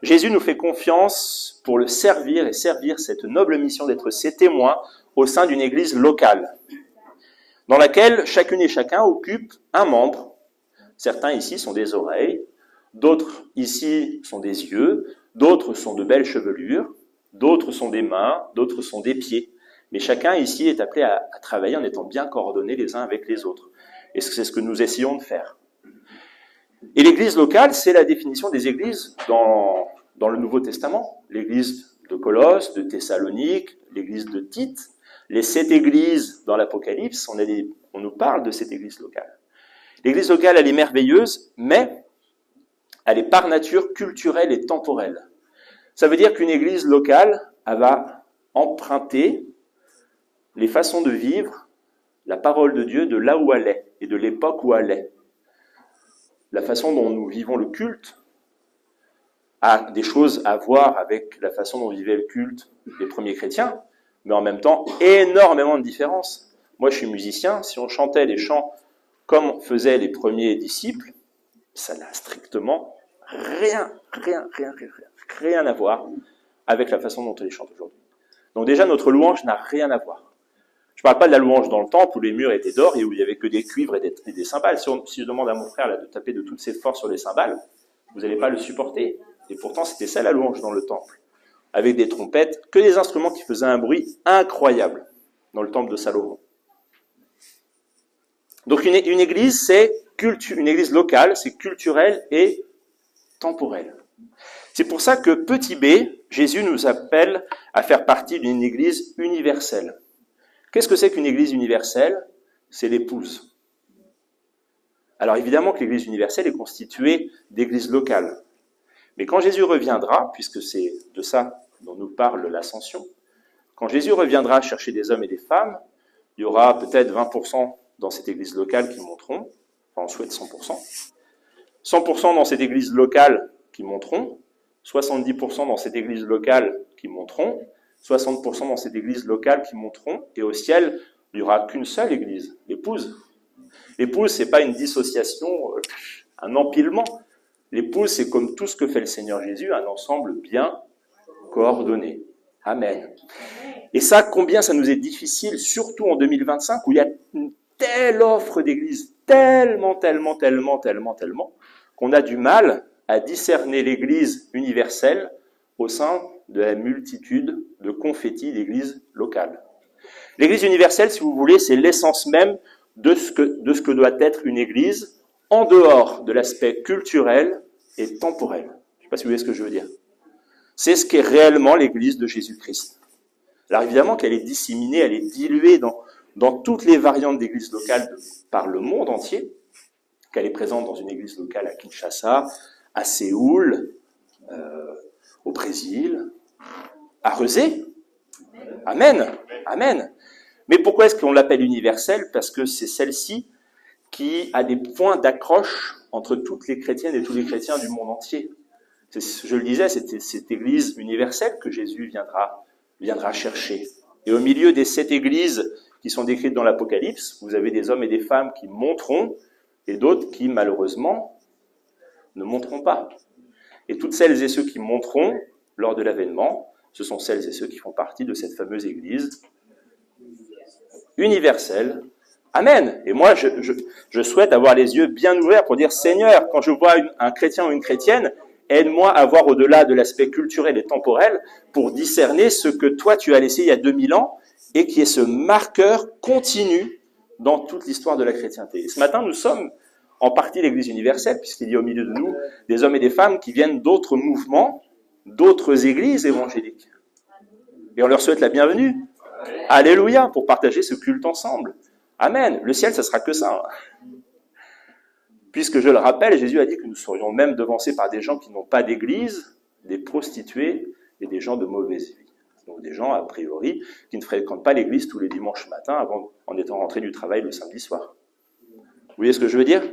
Jésus nous fait confiance pour le servir et servir cette noble mission d'être ses témoins au sein d'une église locale, dans laquelle chacune et chacun occupe un membre. Certains ici sont des oreilles, d'autres ici sont des yeux, d'autres sont de belles chevelures, d'autres sont des mains, d'autres sont des pieds. Mais chacun ici est appelé à travailler en étant bien coordonnés les uns avec les autres. Et c'est ce que nous essayons de faire. Et l'église locale, c'est la définition des églises dans le Nouveau Testament. L'église de Colosse, de Thessalonique, l'église de Tite, les 7 églises dans l'Apocalypse, on nous parle de cette église locale. L'église locale, elle est merveilleuse, mais elle est par nature culturelle et temporelle. Ça veut dire qu'une église locale, elle va emprunter les façons de vivre la parole de Dieu de là où elle est et de l'époque où elle est. La façon dont nous vivons le culte a des choses à voir avec la façon dont vivaient le culte les premiers chrétiens, mais en même temps, énormément de différences. Moi, je suis musicien, si on chantait les chants comme faisaient les premiers disciples, ça n'a strictement rien à voir avec la façon dont on les chante aujourd'hui. Donc déjà, notre louange n'a rien à voir. Je ne parle pas de la louange dans le temple où les murs étaient d'or et où il n'y avait que des cuivres et des cymbales. Si je demande à mon frère là, de taper de toutes ses forces sur les cymbales, vous n'allez pas le supporter. Et pourtant, c'était ça la louange dans le temple. Avec des trompettes, que des instruments qui faisaient un bruit incroyable dans le temple de Salomon. Donc une église, une église locale, c'est culturel et temporel. C'est pour ça que petit b, Jésus nous appelle à faire partie d'une église universelle. Qu'est-ce que c'est qu'une église universelle? C'est l'épouse. Alors évidemment que l'église universelle est constituée d'églises locales. Mais quand Jésus reviendra, puisque c'est de ça dont nous parle l'Ascension, quand Jésus reviendra chercher des hommes et des femmes, il y aura peut-être 20% dans cette église locale qui monteront, enfin on souhaite 100%, 100% dans cette église locale qui monteront, 70% dans cette église locale qui monteront, 60% dans cette église locale qui monteront, et au ciel, il n'y aura qu'une seule église, l'épouse. L'épouse, c'est pas une dissociation, un empilement. L'épouse, c'est comme tout ce que fait le Seigneur Jésus, un ensemble bien coordonné. Amen. Et ça, combien ça nous est difficile, surtout en 2025, où il y a une telle offre d'église, tellement, qu'on a du mal à discerner l'église universelle au sein de la multitude de confettis d'églises locales. L'église universelle, si vous voulez, c'est l'essence même de ce que doit être une église, en dehors de l'aspect culturel et temporel. Je ne sais pas si vous voyez ce que je veux dire. C'est ce qu'est réellement l'église de Jésus-Christ. Alors évidemment qu'elle est disséminée, elle est diluée dans toutes les variantes d'églises locales par le monde entier, qu'elle est présente dans une église locale à Kinshasa, à Séoul, au Brésil, à Rezé. Amen. Amen. Mais pourquoi est-ce qu'on l'appelle universelle? Parce que c'est celle-ci qui a des points d'accroche entre toutes les chrétiennes et tous les chrétiens du monde entier. Je le disais, c'est cette église universelle que Jésus viendra chercher. Et au milieu des 7 églises qui sont décrites dans l'Apocalypse, vous avez des hommes et des femmes qui monteront et d'autres qui, malheureusement, ne monteront pas. Et toutes celles et ceux qui monteront lors de l'avènement, ce sont celles et ceux qui font partie de cette fameuse église universelle. Amen. Et moi, je souhaite avoir les yeux bien ouverts pour dire, Seigneur, quand je vois un chrétien ou une chrétienne, aide-moi à voir au-delà de l'aspect culturel et temporel pour discerner ce que toi tu as laissé il y a 2000 ans et qui est ce marqueur continu dans toute l'histoire de la chrétienté. Et ce matin, nous sommes en partie l'Église universelle, puisqu'il y a au milieu de nous des hommes et des femmes qui viennent d'autres mouvements, d'autres églises évangéliques. Et on leur souhaite la bienvenue. Alléluia, pour partager ce culte ensemble. Amen. Le ciel, ça sera que ça. Puisque je le rappelle, Jésus a dit que nous serions même devancés par des gens qui n'ont pas d'église, des prostituées et des gens de mauvaise vie. Donc des gens, a priori, qui ne fréquentent pas l'église tous les dimanches matins en étant rentrés du travail le samedi soir. Vous voyez ce que je veux dire?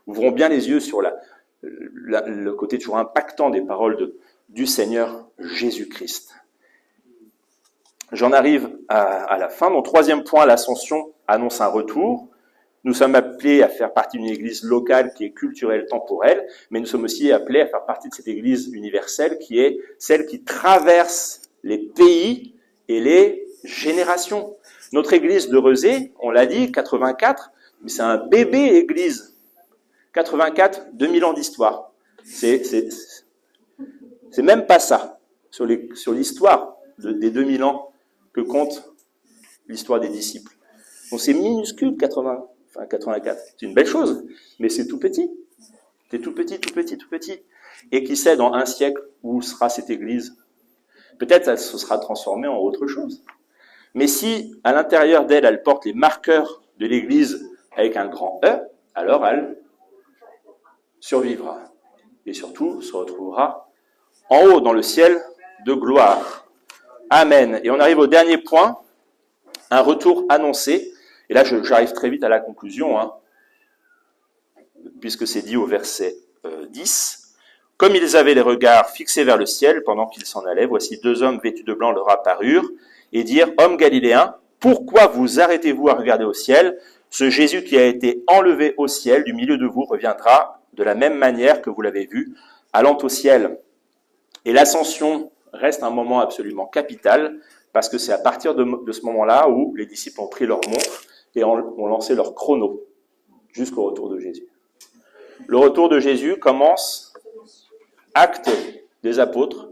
Ouvrons bien les yeux sur le côté toujours impactant des paroles du Seigneur Jésus-Christ. J'en arrive à la fin. Mon 3e point, l'Ascension annonce un retour. Nous sommes appelés à faire partie d'une église locale qui est culturelle, temporelle, mais nous sommes aussi appelés à faire partie de cette église universelle qui est celle qui traverse les pays et les générations. Notre église de Rezé, on l'a dit, 84, mais c'est un bébé église. 84, 2000 ans d'histoire. C'est même pas ça, sur l'histoire des 2000 ans que compte l'histoire des disciples. Donc c'est minuscule, 84. C'est une belle chose, mais c'est tout petit. C'est tout petit. Et qui sait dans un siècle où sera cette église? Peut-être elle se sera transformée en autre chose. Mais si à l'intérieur d'elle, elle porte les marqueurs de l'église avec un grand E, alors elle survivra. Et surtout se retrouvera en haut dans le ciel de gloire. Amen. Et on arrive au dernier point, un retour annoncé. Et là, j'arrive très vite à la conclusion, puisque c'est dit au verset 10. « Comme ils avaient les regards fixés vers le ciel pendant qu'ils s'en allaient, voici 2 hommes vêtus de blanc leur apparurent et dirent, « Hommes galiléens, pourquoi vous arrêtez-vous à regarder au ciel? Ce Jésus qui a été enlevé au ciel du milieu de vous reviendra de la même manière que vous l'avez vu, allant au ciel. » Et l'ascension reste un moment absolument capital, parce que c'est à partir de ce moment-là où les disciples ont pris leur montre et ont lancé leur chrono jusqu'au retour de Jésus. Le retour de Jésus commence, Actes des Apôtres,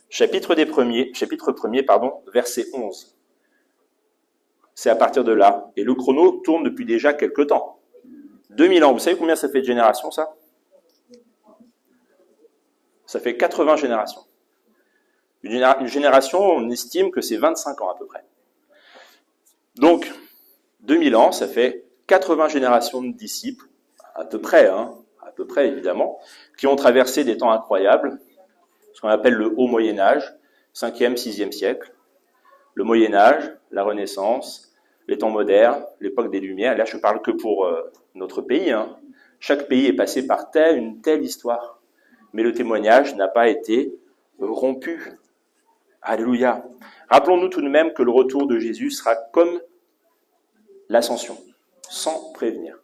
chapitre 1er, verset 11. C'est à partir de là. Et le chrono tourne depuis déjà quelque temps. 2000 ans. Vous savez combien ça fait de générations, ça? Ça fait 80 générations. Une génération, on estime que c'est 25 ans à peu près. Donc, 2000 ans, ça fait 80 générations de disciples, à peu près évidemment, qui ont traversé des temps incroyables, ce qu'on appelle le Haut Moyen-Âge, 5e, 6e siècle. Le Moyen-Âge, la Renaissance, les temps modernes, l'époque des Lumières. Là, je parle que pour notre pays. Chaque pays est passé par une telle histoire. Mais le témoignage n'a pas été rompu. Alléluia. Rappelons-nous tout de même que le retour de Jésus sera comme l'ascension, sans prévenir.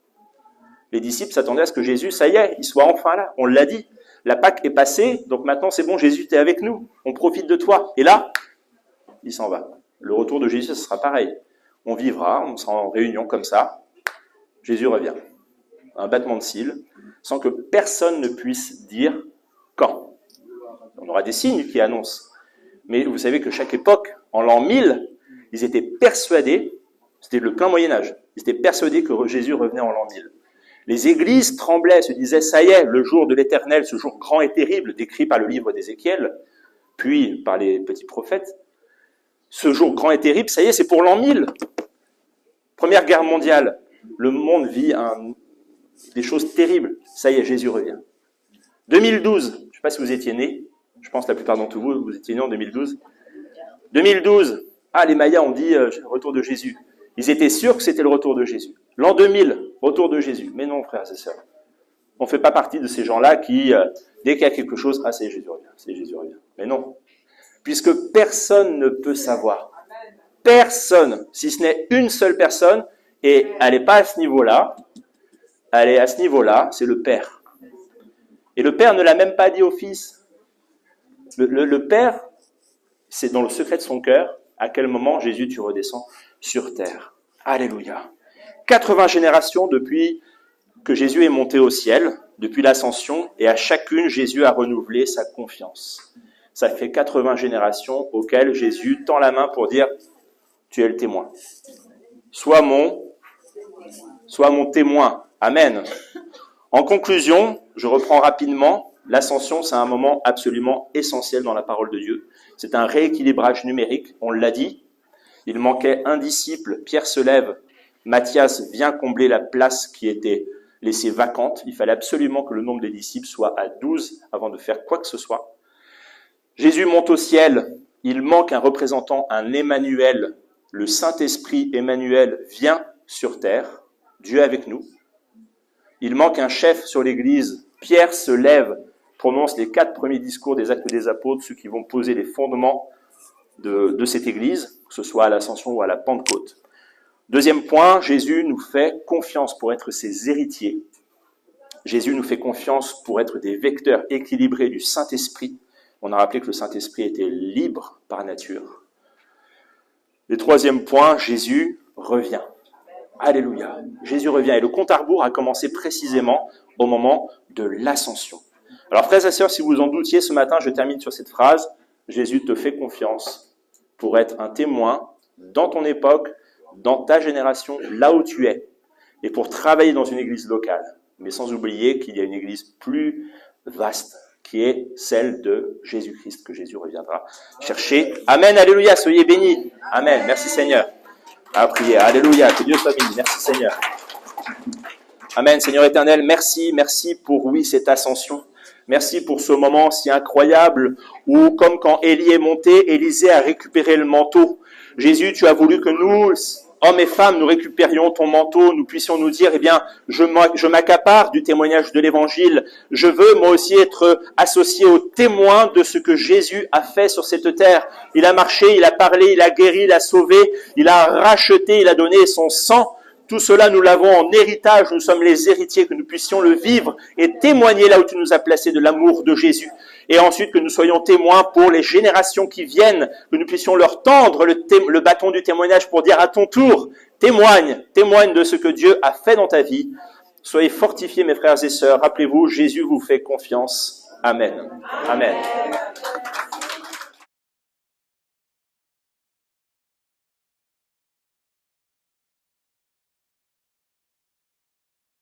Les disciples s'attendaient à ce que Jésus, ça y est, il soit enfin là. On l'a dit. La Pâque est passée, donc maintenant c'est bon, Jésus, tu es avec nous. On profite de toi. Et là, il s'en va. Le retour de Jésus, ce sera pareil. On vivra, on sera en réunion comme ça. Jésus revient. Un battement de cils, sans que personne ne puisse dire quand. On aura des signes qui annoncent. Mais vous savez que chaque époque, en l'an 1000, ils étaient persuadés, c'était le plein Moyen-Âge, ils étaient persuadés que Jésus revenait en l'an 1000. Les églises tremblaient, se disaient, ça y est, le jour de l'Éternel, ce jour grand et terrible, décrit par le livre d'Ézéchiel, puis par les petits prophètes. Ce jour grand et terrible, ça y est, c'est pour l'an 1000. Première guerre mondiale, le monde vit des choses terribles. Ça y est, Jésus revient. 2012, je ne sais pas si vous étiez nés, je pense que la plupart d'entre vous, vous étiez nés en 2012. 2012, les Mayas ont dit retour de Jésus. Ils étaient sûrs que c'était le retour de Jésus. L'an 2000, retour de Jésus. Mais non, frères et sœurs. On ne fait pas partie de ces gens-là qui, dès qu'il y a quelque chose, c'est Jésus revient, c'est Jésus revient. Mais non. Puisque personne ne peut savoir. Personne, si ce n'est une seule personne, et elle n'est pas à ce niveau-là, elle est à ce niveau-là, c'est le Père. Et le Père ne l'a même pas dit au Fils. Le Père, c'est dans le secret de son cœur, à quel moment, Jésus, tu redescends sur terre. Alléluia. 80 générations depuis que Jésus est monté au ciel, depuis l'ascension, et à chacune, Jésus a renouvelé sa confiance. Ça fait 80 générations auxquelles Jésus tend la main pour dire « Tu es le témoin. Sois mon témoin. » Amen. En conclusion, je reprends rapidement, l'ascension, c'est un moment absolument essentiel dans la parole de Dieu. C'est un rééquilibrage numérique, on l'a dit. Il manquait un disciple, Pierre se lève, Matthias vient combler la place qui était laissée vacante. Il fallait absolument que le nombre des disciples soit à 12 avant de faire quoi que ce soit. Jésus monte au ciel, il manque un représentant, un Emmanuel. Le Saint-Esprit Emmanuel vient sur terre, Dieu avec nous. Il manque un chef sur l'Église. Pierre se lève, prononce les 4 premiers discours des Actes des Apôtres, ceux qui vont poser les fondements de cette Église, que ce soit à l'Ascension ou à la Pentecôte. Deuxième point, Jésus nous fait confiance pour être ses héritiers. Jésus nous fait confiance pour être des vecteurs équilibrés du Saint-Esprit. On a rappelé que le Saint-Esprit était libre par nature. Le troisième point, Jésus revient. Alléluia. Jésus revient. Et le compte à rebours a commencé précisément au moment de l'ascension. Alors, frères et sœurs, si vous en doutiez ce matin, je termine sur cette phrase. Jésus te fait confiance pour être un témoin dans ton époque, dans ta génération, là où tu es, et pour travailler dans une église locale. Mais sans oublier qu'il y a une église plus vaste, qui est celle de Jésus-Christ, que Jésus reviendra chercher. Amen, alléluia, soyez bénis. Amen, merci Seigneur. À prier, alléluia, que Dieu soit béni. Merci Seigneur. Amen, Seigneur éternel, merci pour, cette ascension. Merci pour ce moment si incroyable où, comme quand Élie est monté, Élisée a récupéré le manteau. Jésus, tu as voulu que nous, hommes et femmes, nous récupérions ton manteau, nous puissions nous dire, je m'accapare du témoignage de l'Évangile. Je veux, moi aussi, être associé aux témoins de ce que Jésus a fait sur cette terre. Il a marché, il a parlé, il a guéri, il a sauvé, il a racheté, il a donné son sang. Tout cela, nous l'avons en héritage. Nous sommes les héritiers, que nous puissions le vivre et témoigner là où tu nous as placés de l'amour de Jésus. Et ensuite, que nous soyons témoins pour les générations qui viennent, que nous puissions leur tendre le bâton du témoignage pour dire à ton tour, témoigne de ce que Dieu a fait dans ta vie. Soyez fortifiés, mes frères et sœurs. Rappelez-vous, Jésus vous fait confiance. Amen. Amen.